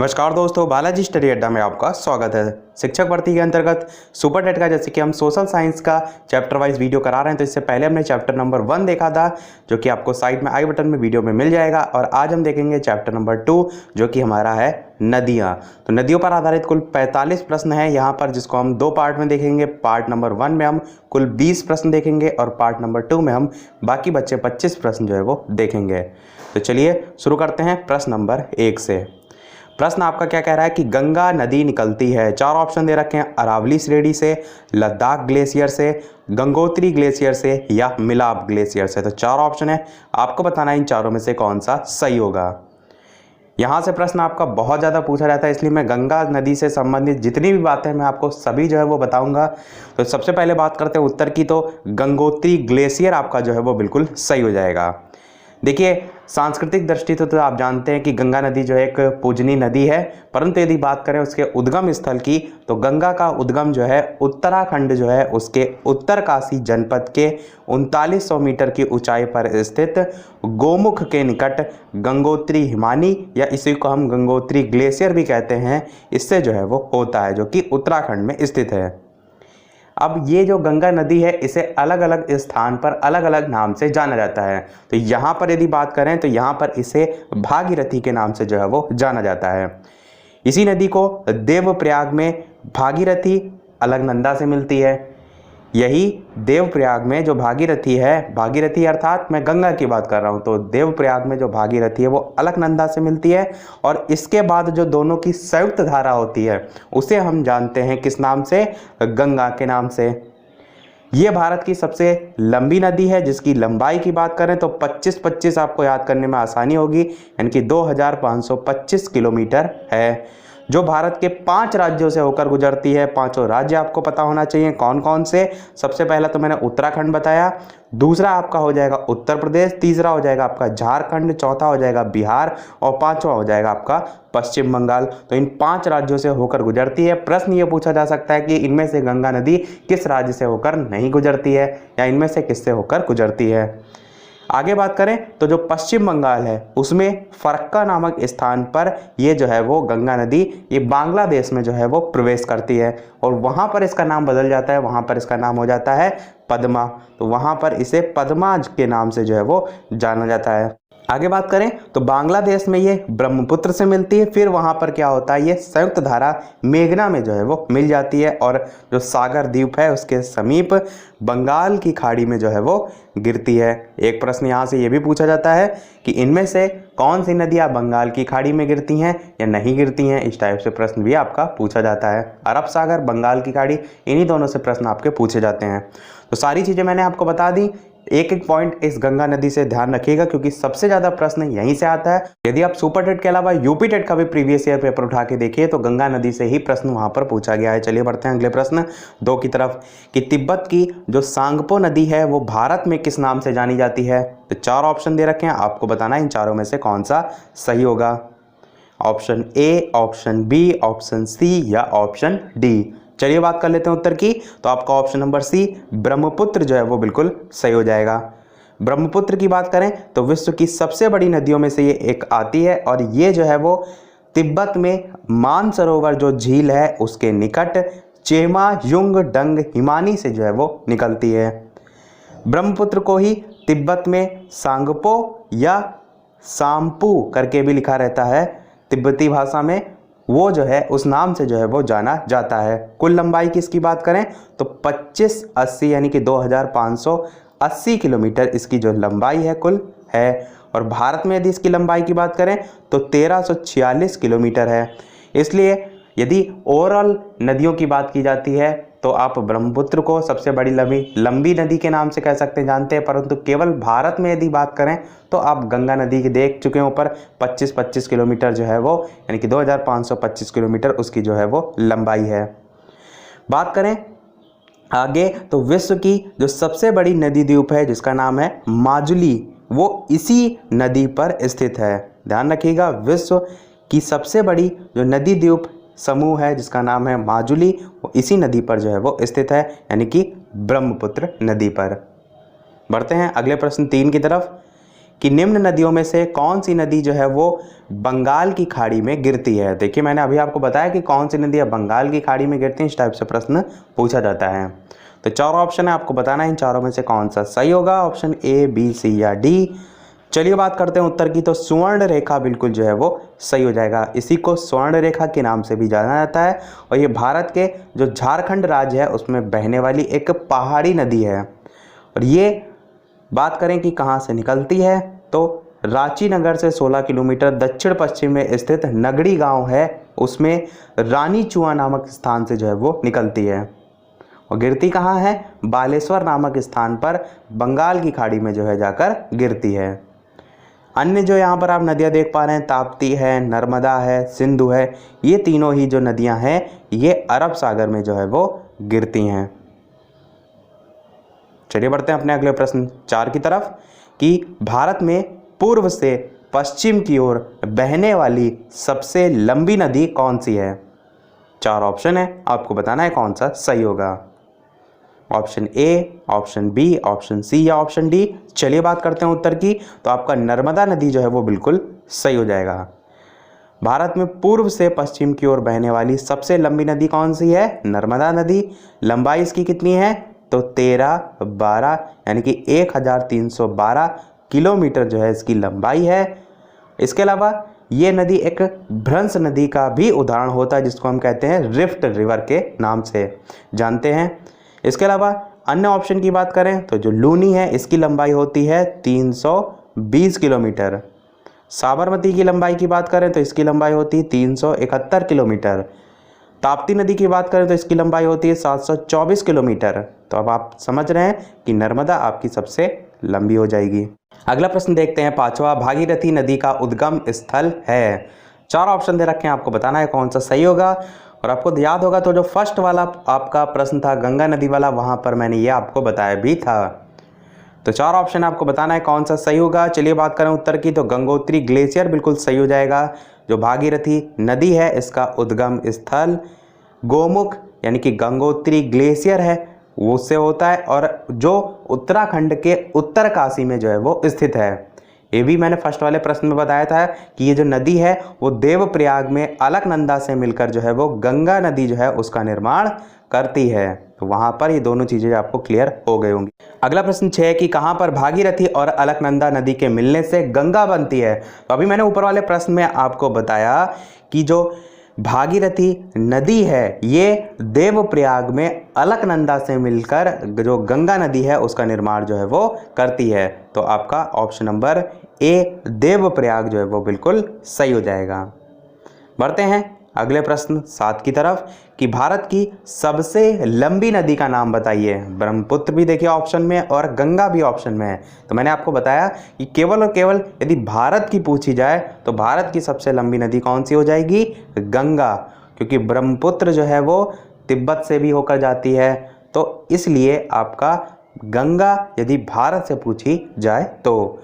नमस्कार दोस्तों, बालाजी स्टडी अड्डा में आपका स्वागत है। शिक्षक भर्ती के अंतर्गत सुपर टेट का जैसे कि हम सोशल साइंस का चैप्टर वाइज वीडियो करा रहे हैं, तो इससे पहले हमने चैप्टर नंबर 1 देखा था, जो कि आपको साइड में आई बटन में वीडियो में मिल जाएगा। और आज हम देखेंगे चैप्टर नंबर 2, जो कि हमारा है नदियाँ। तो नदियों पर आधारित कुल 45 प्रश्न है यहाँ पर, जिसको हम 2 पार्ट में देखेंगे। पार्ट नंबर 1 में हम कुल 20 प्रश्न देखेंगे और पार्ट नंबर 2 में हम बाकी बच्चे 25 प्रश्न जो है वो देखेंगे। तो चलिए शुरू करते हैं प्रश्न नंबर 1 से। प्रश्न आपका क्या कह रहा है कि गंगा नदी निकलती है, 4 ऑप्शन दे रखे हैं, अरावली श्रेणी से, लद्दाख ग्लेशियर से, गंगोत्री ग्लेशियर से या मिलाप ग्लेशियर से। तो 4 ऑप्शन है, आपको बताना है इन चारों में से कौन सा सही होगा। यहाँ से प्रश्न आपका बहुत ज़्यादा पूछा जाता है, इसलिए मैं गंगा नदी से संबंधित जितनी भी बातें मैं आपको सभी जो है वो बताऊंगा। तो सबसे पहले बात करते हैं उत्तर की, तो गंगोत्री ग्लेशियर आपका जो है वो बिल्कुल सही हो जाएगा। देखिए, सांस्कृतिक दृष्टि तो आप जानते हैं कि गंगा नदी जो है एक पूजनीय नदी है, परंतु यदि बात करें उसके उद्गम स्थल की, तो गंगा का उद्गम जो है उत्तराखंड जो है उसके उत्तरकाशी जनपद के 3900 मीटर की ऊंचाई पर स्थित गोमुख के निकट गंगोत्री हिमानी, या इसी को हम गंगोत्री ग्लेशियर भी कहते हैं, इससे जो है वो होता है, जो कि उत्तराखंड में स्थित है। अब ये जो गंगा नदी है, इसे अलग अलग स्थान पर अलग अलग नाम से जाना जाता है। तो यहाँ पर यदि बात करें तो यहाँ पर इसे भागीरथी के नाम से जो है वो जाना जाता है। इसी नदी को देवप्रयाग में भागीरथी अलकनंदा से मिलती है। यही देवप्रयाग में जो भागीरथी है, भागीरथी अर्थात मैं गंगा की बात कर रहा हूँ, तो देवप्रयाग में जो भागीरथी है वो अलकनंदा से मिलती है। और इसके बाद जो दोनों की संयुक्त धारा होती है उसे हम जानते हैं किस नाम से, गंगा के नाम से। ये भारत की सबसे लंबी नदी है, जिसकी लंबाई की बात करें तो 25-25 आपको याद करने में आसानी होगी, यानी कि 2525 किलोमीटर है, जो भारत के 5 राज्यों से होकर गुजरती है। 5 राज्य आपको पता होना चाहिए कौन कौन से। सबसे पहला तो मैंने उत्तराखंड बताया, दूसरा आपका हो जाएगा उत्तर प्रदेश, तीसरा हो जाएगा आपका झारखंड, चौथा हो जाएगा बिहार और 5वां हो जाएगा आपका पश्चिम बंगाल। तो इन 5 राज्यों से होकर गुजरती है। प्रश्न ये पूछा जा सकता है कि इनमें से गंगा नदी किस राज्य से होकर नहीं गुजरती है, या इनमें से किससे होकर गुजरती है। आगे बात करें तो जो पश्चिम बंगाल है उसमें फरक्का नामक स्थान पर ये जो है वो गंगा नदी ये बांग्लादेश में जो है वो प्रवेश करती है, और वहाँ पर इसका नाम बदल जाता है, वहाँ पर इसका नाम हो जाता है पद्मा। तो वहाँ पर इसे पद्मा के नाम से जो है वो जाना जाता है। आगे बात करें तो बांग्लादेश में ये ब्रह्मपुत्र से मिलती है, फिर वहाँ पर क्या होता है, ये संयुक्त धारा मेघना में जो है वो मिल जाती है, और जो सागर द्वीप है उसके समीप बंगाल की खाड़ी में जो है वो गिरती है। एक प्रश्न यहाँ से ये भी पूछा जाता है कि इनमें से कौन सी नदियाँ बंगाल की खाड़ी में गिरती हैं या नहीं गिरती हैं, इस टाइप से प्रश्न भी आपका पूछा जाता है। अरब सागर, बंगाल की खाड़ी, इन्हीं दोनों से प्रश्न आपके पूछे जाते हैं। तो सारी चीज़ें मैंने आपको बता दी। एक एक पॉइंट इस गंगा नदी से ध्यान रखिएगा, क्योंकि सबसे ज़्यादा प्रश्न यहीं से आता है। यदि आप सुपर टेट के अलावा यूपी टेट का भी प्रीवियस ईयर पेपर उठा के देखिए तो गंगा नदी से ही प्रश्न वहां पर पूछा गया है। चलिए बढ़ते हैं अगले प्रश्न 2 की तरफ, कि तिब्बत की जो सांगपो नदी है वो भारत में किस नाम से जानी जाती है। तो 4 ऑप्शन दे रखे हैं, आपको बताना है इन चारों में से कौन सा सही होगा। Option A, option B, option C या ऑप्शन डी। चलिए बात कर लेते हैं उत्तर की, तो आपका ऑप्शन नंबर सी ब्रह्मपुत्र जो है वो बिल्कुल सही हो जाएगा। ब्रह्मपुत्र की बात करें तो विश्व की सबसे बड़ी नदियों में से ये एक आती है, और ये जो है वो तिब्बत में मानसरोवर जो झील है उसके निकट चेमा युंग डंग हिमानी से जो है वो निकलती है। ब्रह्मपुत्र को ही तिब्बत में सांगपो या सांपू करके भी लिखा रहता है तिब्बती भाषा में, वो जो है उस नाम से जो है वो जाना जाता है। कुल लंबाई की इसकी बात करें तो 2580 यानी कि 2580 किलोमीटर इसकी जो लंबाई है कुल है, और भारत में यदि इसकी लंबाई की बात करें तो 1346 किलोमीटर है। इसलिए यदि ओवरऑल नदियों की बात की जाती है तो आप ब्रह्मपुत्र को सबसे बड़ी लंबी नदी के नाम से कह सकते हैं, जानते हैं, परंतु केवल भारत में यदि बात करें तो आप गंगा नदी की देख चुके हैं ऊपर 25-25 किलोमीटर जो है वो, यानी कि 2525 किलोमीटर उसकी जो है वो लंबाई है। बात करें आगे तो विश्व की जो सबसे बड़ी नदी द्वीप है जिसका नाम है माजुली, वो इसी नदी पर स्थित है। ध्यान रखिएगा, विश्व की सबसे बड़ी जो नदी द्वीप समूह है जिसका नाम है माजुली, वो इसी नदी पर जो है वो स्थित है, यानी कि ब्रह्मपुत्र नदी पर। बढ़ते हैं अगले प्रश्न 3 की तरफ, कि निम्न नदियों में से कौन सी नदी जो है वो बंगाल की खाड़ी में गिरती है। देखिए मैंने अभी आपको बताया कि कौन सी नदियाँ बंगाल की खाड़ी में गिरती हैं, इस टाइप से प्रश्न पूछा जाता है। तो चारों ऑप्शन है, आपको बताना है इन चारों में से कौन सा सही होगा, ऑप्शन ए, बी, सी या डी। चलिए बात करते हैं उत्तर की। तो सुवर्ण रेखा बिल्कुल जो है वो सही हो जाएगा। इसी को स्वर्ण रेखा के नाम से भी जाना जाता है और ये भारत के जो झारखंड राज्य है उसमें बहने वाली एक पहाड़ी नदी है। और ये बात करें कि कहाँ से निकलती है, तो रांची नगर से 16 किलोमीटर दक्षिण पश्चिम में स्थित नगड़ी गांव है, उसमें रानी चुआ नामक स्थान से जो है वो निकलती है। और गिरती कहाँ है, बालेश्वर नामक स्थान पर बंगाल की खाड़ी में जो है जाकर गिरती है। अन्य जो यहाँ पर आप नदियाँ देख पा रहे हैं, ताप्ती है, नर्मदा है, सिंधु है, ये तीनों ही जो नदियाँ हैं ये अरब सागर में जो है वो गिरती हैं। चलिए बढ़ते हैं अपने अगले प्रश्न 4 की तरफ कि भारत में पूर्व से पश्चिम की ओर बहने वाली सबसे लंबी नदी कौन सी है। 4 ऑप्शन है, आपको बताना है कौन सा सही होगा, option A, option B, option C या ऑप्शन डी। चलिए बात करते हैं उत्तर की। तो आपका नर्मदा नदी जो है वो बिल्कुल सही हो जाएगा। भारत में पूर्व से पश्चिम की ओर बहने वाली सबसे लंबी नदी कौन सी है, नर्मदा नदी। लंबाई इसकी कितनी है, तो 1312 यानी कि 1312 किलोमीटर जो है इसकी लंबाई है। इसके अलावा ये नदी एक भ्रंश नदी का भी उदाहरण होता है, जिसको हम कहते हैं रिफ्ट रिवर के नाम से जानते हैं। इसके अलावा अन्य ऑप्शन की बात करें तो जो लूनी है इसकी लंबाई होती है 320 किलोमीटर। साबरमती की लंबाई की बात करें तो इसकी लंबाई होती है 371 किलोमीटर। ताप्ती नदी की बात करें तो इसकी लंबाई होती है 724 किलोमीटर। तो अब आप समझ रहे हैं कि नर्मदा आपकी सबसे लंबी हो जाएगी। अगला प्रश्न देखते हैं 5वां, भागीरथी नदी का उद्गम स्थल है। 4 ऑप्शन दे रखे हैं, आपको बताना है कौन सा सही होगा। और आपको याद होगा तो जो फर्स्ट वाला आपका प्रश्न था गंगा नदी वाला, वहां पर मैंने ये आपको बताया भी था। तो 4 ऑप्शन आपको बताना है कौन सा सही होगा। चलिए बात करें उत्तर की, तो गंगोत्री ग्लेशियर बिल्कुल सही हो जाएगा। जो भागीरथी नदी है इसका उद्गम स्थल गोमुख यानी कि गंगोत्री ग्लेशियर है वो उससे होता है, और जो उत्तराखंड के उत्तरकाशी में जो है वो स्थित है। ये भी मैंने फर्स्ट वाले प्रश्न में बताया था कि ये जो नदी है वो देवप्रयाग में अलकनंदा से मिलकर जो है वो गंगा नदी जो है उसका निर्माण करती है। तो वहां पर ये दोनों चीजें आपको क्लियर हो गई होंगी। अगला प्रश्न 6 है कि कहां पर भागीरथी और अलकनंदा नदी के मिलने से गंगा बनती है। तो अभी मैंने ऊपर वाले प्रश्न में आपको बताया कि जो भागीरथी नदी है ये देवप्रयाग में अलकनंदा से मिलकर जो गंगा नदी है उसका निर्माण जो है वो करती है। तो आपका ऑप्शन नंबर ए देवप्रयाग जो है वो बिल्कुल सही हो जाएगा। बढ़ते हैं अगले प्रश्न 7 की तरफ कि भारत की सबसे लंबी नदी का नाम बताइए। ब्रह्मपुत्र भी देखिए ऑप्शन में और गंगा भी ऑप्शन में है। तो मैंने आपको बताया कि केवल और केवल यदि भारत की पूछी जाए तो भारत की सबसे लंबी नदी कौन सी हो जाएगी, गंगा, क्योंकि ब्रह्मपुत्र जो है वो तिब्बत से भी होकर जाती है। तो इसलिए आपका गंगा यदि भारत से पूछी जाए तो,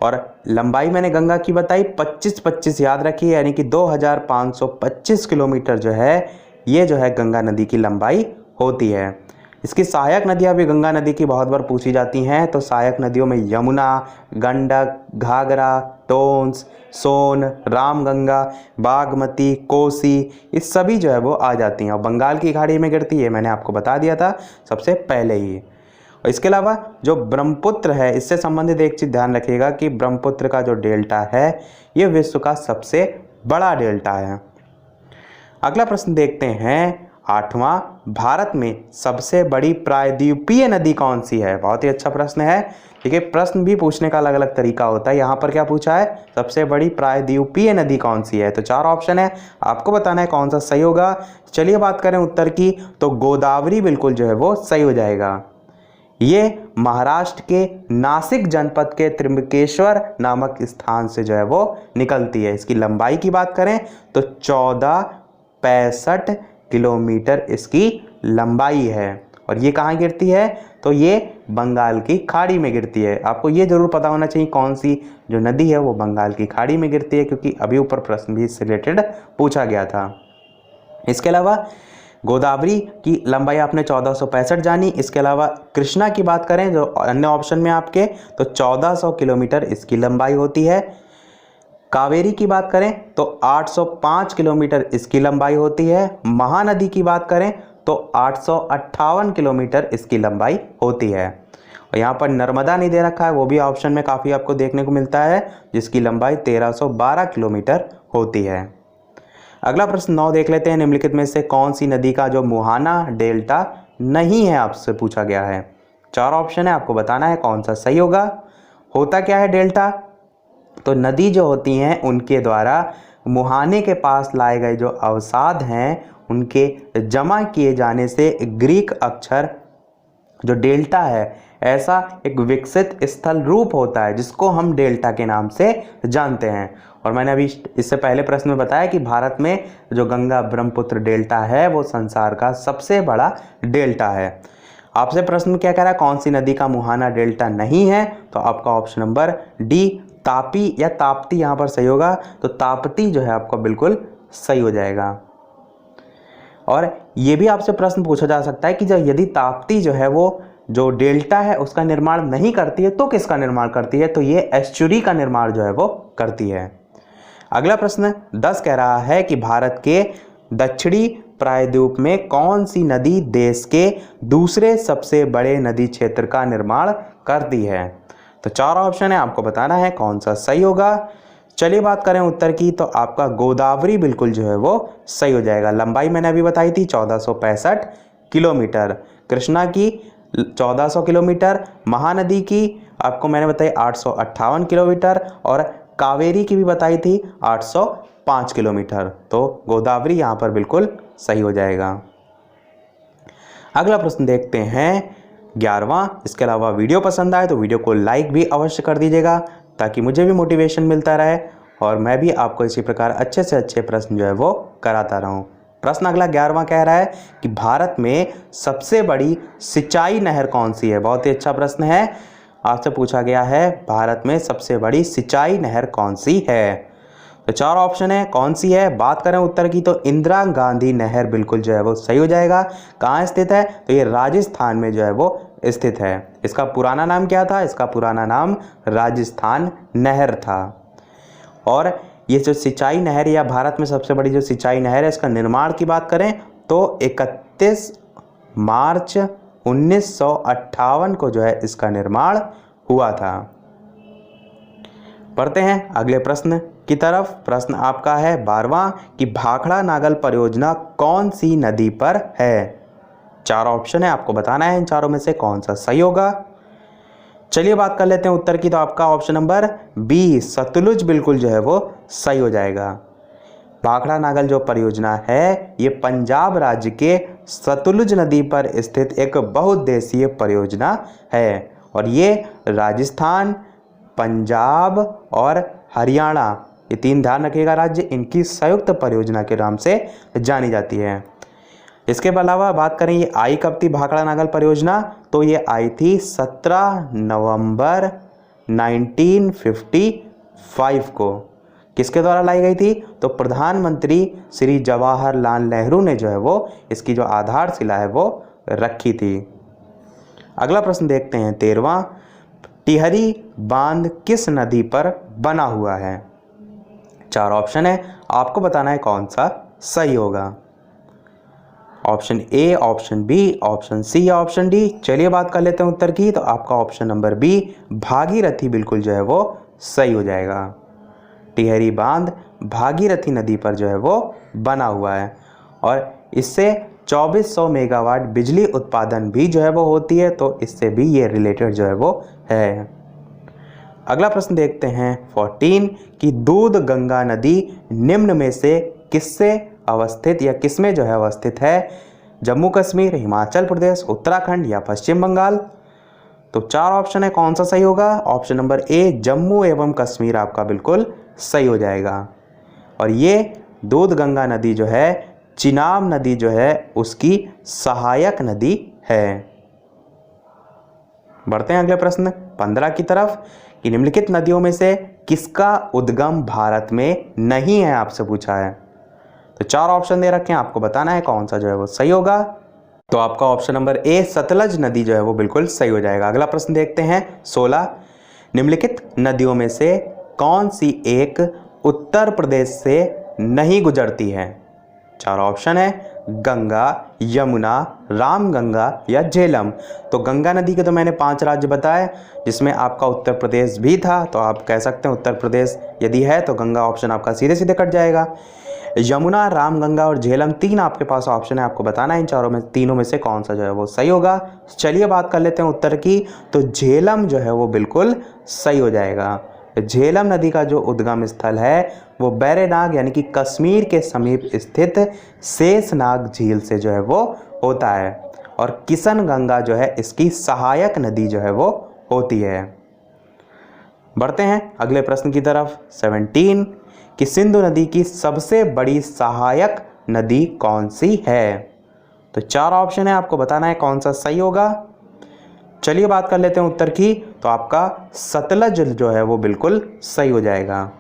और लंबाई मैंने गंगा की बताई 25-25 याद रखिए, यानी कि 2525 किलोमीटर जो है ये जो है गंगा नदी की लंबाई होती है। इसकी सहायक नदियाँ भी गंगा नदी की बहुत बार पूछी जाती हैं। तो सहायक नदियों में यमुना, गंडक, घाघरा, टोंस, सोन, रामगंगा, बागमती, कोसी, ये सभी जो है वो आ जाती हैं और बंगाल की खाड़ी में गिरती है। मैंने आपको बता दिया था सबसे पहले ही। और इसके अलावा जो ब्रह्मपुत्र है इससे संबंधित एक चीज़ ध्यान रखिएगा कि ब्रह्मपुत्र का जो डेल्टा है ये विश्व का सबसे बड़ा डेल्टा है। अगला प्रश्न देखते हैं 8वां, भारत में सबसे बड़ी प्रायद्वीपीय नदी कौन सी है। बहुत ही अच्छा प्रश्न है। ठीक है, प्रश्न भी पूछने का अलग अलग तरीका होता है। यहाँ पर क्या पूछा है, सबसे बड़ी प्रायद्वीपीय नदी कौन सी है। तो 4 ऑप्शन है, आपको बताना है कौन सा सही होगा। चलिए बात करें उत्तर की, तो गोदावरी बिल्कुल जो है वो सही हो जाएगा। ये महाराष्ट्र के नासिक जनपद के त्र्यंबकेश्वर नामक स्थान से जो है वो निकलती है। इसकी लंबाई की बात करें तो 1465 किलोमीटर इसकी लंबाई है। और ये कहाँ गिरती है, तो ये बंगाल की खाड़ी में गिरती है। आपको ये जरूर पता होना चाहिए कौन सी जो नदी है वो बंगाल की खाड़ी में गिरती है, क्योंकि अभी ऊपर प्रश्न भी इससे रिलेटेड पूछा गया था। इसके अलावा गोदावरी की लंबाई आपने 1465 जानी। इसके अलावा कृष्णा की बात करें जो अन्य ऑप्शन में आपके, तो 1400 किलोमीटर इसकी लंबाई होती है। कावेरी की बात करें तो 805 किलोमीटर इसकी लंबाई होती है। महानदी की बात करें तो 858 किलोमीटर इसकी लंबाई होती है। और यहाँ पर नर्मदा नहीं दे रखा है, वो भी ऑप्शन में काफ़ी आपको देखने को मिलता है, जिसकी लंबाई 1312 किलोमीटर होती है। अगला प्रश्न 9 देख लेते हैं। निम्नलिखित में से कौन सी नदी का जो मुहाना डेल्टा नहीं है आपसे पूछा गया है। 4 ऑप्शन है, आपको बताना है कौन सा सही होगा। होता क्या है डेल्टा, तो नदी जो होती हैं उनके द्वारा मुहाने के पास लाए गए जो अवसाद हैं उनके जमा किए जाने से ग्रीक अक्षर जो डेल्टा है ऐसा एक विकसित स्थल रूप होता है जिसको हम डेल्टा के नाम से जानते हैं। और मैंने अभी इससे पहले प्रश्न में बताया कि भारत में जो गंगा ब्रह्मपुत्र डेल्टा है वो संसार का सबसे बड़ा डेल्टा है। आपसे प्रश्न क्या कह रहा है, कौन सी नदी का मुहाना डेल्टा नहीं है, तो आपका ऑप्शन नंबर डी तापी या ताप्ती यहाँ पर सही होगा। तो ताप्ती जो है आपका बिल्कुल सही हो जाएगा। और ये भी आपसे प्रश्न पूछा जा सकता है कि जब यदि ताप्ती जो है वो जो डेल्टा है उसका निर्माण नहीं करती है तो किसका निर्माण करती है, तो ये एस्चुरी का निर्माण जो है वो करती है। अगला प्रश्न 10 कह रहा है कि भारत के दक्षिणी प्रायद्वीप में कौन सी नदी देश के दूसरे सबसे बड़े नदी क्षेत्र का निर्माण करती है। तो 4 ऑप्शन है, आपको बताना है कौन सा सही होगा। चलिए बात करें उत्तर की, तो आपका गोदावरी बिल्कुल जो है वो सही हो जाएगा। लंबाई मैंने अभी बताई थी 1465 किलोमीटर, कृष्णा की 1400 किलोमीटर, महानदी की आपको मैंने बताई 858 किलोमीटर और कावेरी की भी बताई थी 805 किलोमीटर। तो गोदावरी यहाँ पर बिल्कुल सही हो जाएगा। अगला प्रश्न देखते हैं 11वां। इसके अलावा वीडियो पसंद आए तो वीडियो को लाइक भी अवश्य कर दीजिएगा ताकि मुझे भी मोटिवेशन मिलता रहे और मैं भी आपको इसी प्रकार अच्छे से अच्छे प्रश्न जो है वो कराता रहूं। प्रश्न अगला 11वां कह रहा है कि भारत में सबसे बड़ी सिंचाई नहर कौन सी है। बहुत ही अच्छा प्रश्न है, आपसे पूछा गया है भारत में सबसे बड़ी सिंचाई नहर कौन सी है। तो 4 ऑप्शन है, कौन सी है। बात करें उत्तर की, तो इंदिरा गांधी नहर बिल्कुल जो है वो सही हो जाएगा। कहाँ स्थित है, तो ये राजस्थान में जो है वो स्थित है। इसका पुराना नाम क्या था, इसका पुराना नाम राजस्थान नहर था। और ये जो सिंचाई नहर या भारत में सबसे बड़ी जो सिंचाई नहर है इसका निर्माण की बात करें तो 31 मार्च 1958 को जो है इसका निर्माण हुआ था। पढ़ते हैं अगले प्रश्न की तरफ। प्रश्न आपका है 12वां कि भाखड़ा नागल परियोजना कौन सी नदी पर है। 4 ऑप्शन है, आपको बताना है इन चारों में से कौन सा सही होगा। चलिए बात कर लेते हैं उत्तर की, तो आपका ऑप्शन नंबर बी सतलुज बिल्कुल जो है वो सही हो जाएगा। भाखड़ा नागल जो परियोजना है ये पंजाब राज्य के सतलुज नदी पर स्थित एक बहुउद्देशीय परियोजना है और ये राजस्थान, पंजाब और हरियाणा, ये 3 ध्यान रखिएगा राज्य, इनकी संयुक्त परियोजना के नाम से जानी जाती है। इसके अलावा बात करें ये आई कब थी भाखड़ा नागल परियोजना, तो ये आई थी 17 नवंबर 1955 को। किसके द्वारा लाई गई थी, तो प्रधानमंत्री श्री जवाहरलाल नेहरू ने जो है वो इसकी जो आधारशिला है वो रखी थी। अगला प्रश्न देखते हैं 13वां। टिहरी बांध किस नदी पर बना हुआ है। 4 ऑप्शन है, आपको बताना है कौन सा सही होगा। Option A, option B, option C या ऑप्शन डी। चलिए बात कर लेते हैं उत्तर की, तो आपका ऑप्शन नंबर बी भागीरथी बिल्कुल जो है वो सही हो जाएगा। टिहरी बांध भागीरथी नदी पर जो है वो बना हुआ है और इससे 2400 मेगावाट बिजली उत्पादन भी जो है वो होती है, तो इससे भी ये रिलेटेड जो है वो है। अगला प्रश्न देखते हैं 14 कि दूध गंगा नदी निम्न में से किससे अवस्थित या किसमें जो है अवस्थित है। जम्मू कश्मीर, हिमाचल प्रदेश, उत्तराखंड या पश्चिम बंगाल। तो 4 ऑप्शन है, कौन सा सही होगा। ऑप्शन नंबर ए जम्मू एवं कश्मीर आपका बिल्कुल सही हो जाएगा। और ये दूध गंगा नदी जो है चिनाब नदी जो है उसकी सहायक नदी है। बढ़ते हैं अगले प्रश्न 15 की तरफ कि निम्नलिखित नदियों में से किसका उद्गम भारत में नहीं है, आपसे पूछा है। तो 4 ऑप्शन दे रखे हैं, आपको बताना है कौन सा जो है वो सही होगा। तो आपका ऑप्शन नंबर ए सतलज नदी जो है वो बिल्कुल सही हो जाएगा। अगला प्रश्न देखते हैं 16, निम्नलिखित नदियों में से कौन सी एक उत्तर प्रदेश से नहीं गुजरती है? 4 ऑप्शन है, गंगा, यमुना, रामगंगा या झेलम। तो गंगा नदी के तो मैंने 5 राज्य बताए, जिसमें आपका उत्तर प्रदेश भी था, तो आप कह सकते हैं उत्तर प्रदेश यदि है तो गंगा ऑप्शन आपका सीधे सीधे कट जाएगा। यमुना, रामगंगा और झेलम 3 आपके पास ऑप्शन है, आपको बताना है इन चारों में तीनों में से कौन सा जो है वो सही होगा। चलिए बात कर लेते हैं उत्तर की। तो झेलम जो है वो बिल्कुल सही हो जाएगा। झेलम नदी का जो उद्गम स्थल है वो बैरेनाग यानी कि कश्मीर के समीप स्थित शेषनाग झील से जो है वो होता है, और किशनगंगा जो है इसकी सहायक नदी जो है वो होती है। बढ़ते हैं अगले प्रश्न की तरफ 17, कि सिंधु नदी की सबसे बड़ी सहायक नदी कौन सी है? तो 4 ऑप्शन है, आपको बताना है कौन सा सही होगा। चलिए बात कर लेते हैं उत्तर की। तो आपका सतलज जो है वो बिल्कुल सही हो जाएगा।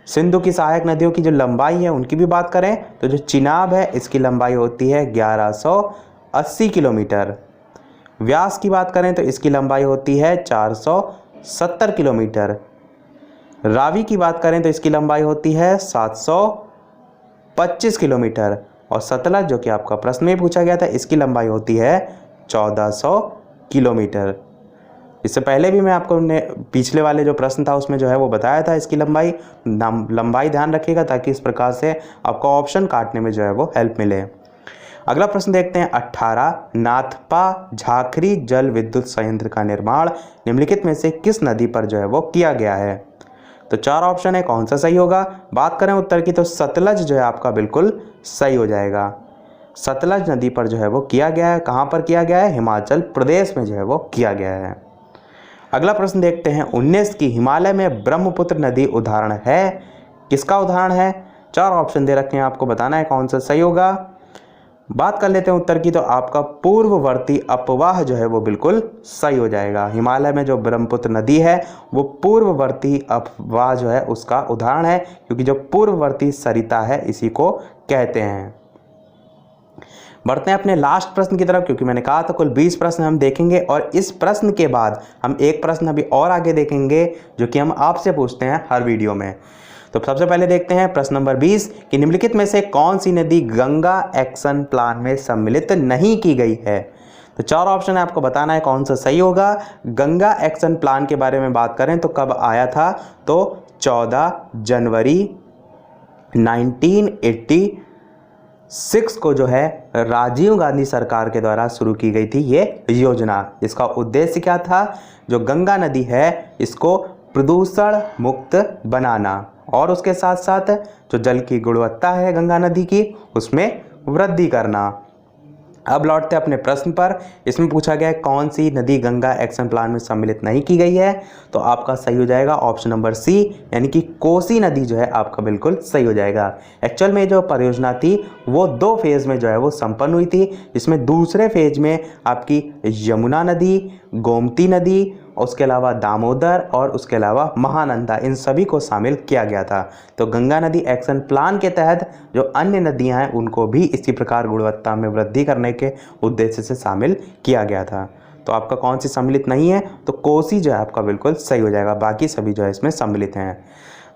सिंधु की सहायक नदियों की जो लंबाई है उनकी भी बात करें तो जो चिनाब है इसकी लंबाई होती है 1180 किलोमीटर। व्यास की बात करें तो इसकी लंबाई होती है 470 किलोमीटर। रावी की बात करें तो इसकी लंबाई होती है 725 किलोमीटर। और सतलज जो कि आपका प्रश्न में पूछा गया था इसकी लंबाई होती है 1400 किलोमीटर। इससे पहले भी मैं आपको पिछले वाले जो प्रश्न था उसमें जो है वो बताया था इसकी लंबाई ध्यान रखिएगा, ताकि इस प्रकार से आपको ऑप्शन काटने में जो है वो हेल्प मिले। अगला प्रश्न देखते हैं 18, नाथपा झाखरी जल विद्युत संयंत्र का निर्माण निम्नलिखित में से किस नदी पर जो है वो किया गया है? तो 4 ऑप्शन है, कौन सा सही होगा। बात करें उत्तर की तो सतलज जो है आपका बिल्कुल सही हो जाएगा। सतलज नदी पर जो है वो किया गया है। कहाँ पर किया गया है? हिमाचल प्रदेश में जो है वो किया गया है। अगला प्रश्न देखते हैं 19, की हिमालय में ब्रह्मपुत्र नदी उदाहरण है, किसका उदाहरण है? 4 ऑप्शन दे रखे हैं, आपको बताना है कौन सा सही होगा। बात कर लेते हैं उत्तर की तो आपका पूर्ववर्ती अपवाह जो है वो बिल्कुल सही हो जाएगा। हिमालय में जो ब्रह्मपुत्र नदी है वो पूर्ववर्ती अपवाह जो है उसका उदाहरण है, क्योंकि जो पूर्ववर्ती सरिता है इसी को कहते हैं। बढ़ते हैं अपने लास्ट प्रश्न की तरफ, क्योंकि मैंने कहा था कुल 20 प्रश्न हम देखेंगे, और इस प्रश्न के बाद हम एक प्रश्न अभी और आगे देखेंगे जो कि हम आपसे पूछते हैं हर वीडियो में। तो सबसे पहले देखते हैं प्रश्न नंबर 20, कि निम्नलिखित में से कौन सी नदी गंगा एक्शन प्लान में सम्मिलित नहीं की गई है? तो 4 ऑप्शन है, आपको बताना है कौन सा सही होगा। गंगा एक्शन प्लान के बारे में बात करें तो कब आया था? तो 14 जनवरी 1986 को जो है राजीव गांधी सरकार के द्वारा शुरू की गई थी ये योजना। इसका उद्देश्य क्या था? जो गंगा नदी है इसको प्रदूषण मुक्त बनाना, और उसके साथ साथ जो जल की गुणवत्ता है गंगा नदी की उसमें वृद्धि करना। अब लौटते अपने प्रश्न पर। इसमें पूछा गया है कौन सी नदी गंगा एक्शन प्लान में सम्मिलित नहीं की गई है? तो आपका सही हो जाएगा ऑप्शन नंबर सी, यानी कि कोसी नदी जो है आपका बिल्कुल सही हो जाएगा। एक्चुअल में जो परियोजना थी वो 2 फेज में जो है वो संपन्न हुई थी, जिसमें दूसरे फेज में आपकी यमुना नदी, गोमती नदी, उसके अलावा दामोदर और उसके अलावा महानंदा, इन सभी को शामिल किया गया था। तो गंगा नदी एक्शन प्लान के तहत जो अन्य नदियां हैं उनको भी इसी प्रकार गुणवत्ता में वृद्धि करने के उद्देश्य से शामिल किया गया था। तो आपका कौन सी सम्मिलित नहीं है? तो कोसी जो है आपका बिल्कुल सही हो जाएगा, बाकी सभी जो है इसमें सम्मिलित हैं।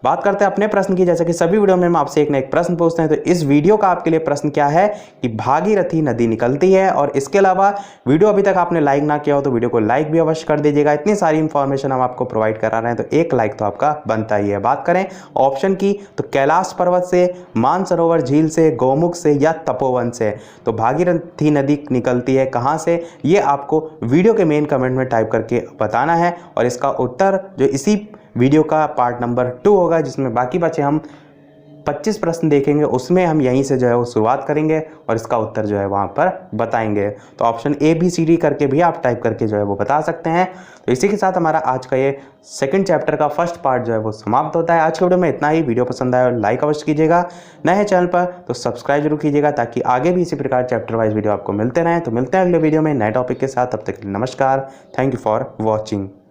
बात करते हैं अपने प्रश्न की। जैसे कि सभी वीडियो में हम आपसे एक ना एक प्रश्न पूछते हैं, तो इस वीडियो का आपके लिए प्रश्न क्या है कि भागीरथी नदी निकलती है। और इसके अलावा वीडियो अभी तक आपने लाइक ना किया हो तो वीडियो को लाइक भी अवश्य कर दीजिएगा। इतनी सारी इंफॉर्मेशन हम आपको प्रोवाइड करा रहे हैं तो एक लाइक तो आपका बनता ही है। बात करें ऑप्शन की तो कैलाश पर्वत से, मानसरोवर झील से, गौमुख से या तपोवन से। तो भागीरथी नदी निकलती है कहाँ से, ये आपको वीडियो के मेन कमेंट में टाइप करके बताना है। और इसका उत्तर जो इसी वीडियो का पार्ट नंबर 2 होगा, जिसमें बाकी बचे हम 25 प्रश्न देखेंगे, उसमें हम यहीं से जो है वो शुरुआत करेंगे और इसका उत्तर जो है वहाँ पर बताएंगे। तो ऑप्शन ABCD करके भी आप टाइप करके जो है वो बता सकते हैं। तो इसी के साथ हमारा आज का ये 2nd चैप्टर का फर्स्ट पार्ट जो है वो समाप्त होता है। आज के वीडियो में इतना ही। वीडियो पसंद आया और लाइक अवश्य कीजिएगा। नए हैं चैनल पर तो सब्सक्राइब जरूर कीजिएगा, ताकि आगे भी इसी प्रकार चैप्टर वाइज वीडियो आपको मिलते रहें। तो मिलते हैं अगले वीडियो में नए टॉपिक के साथ। तब तक के लिए नमस्कार। Thank you for watching.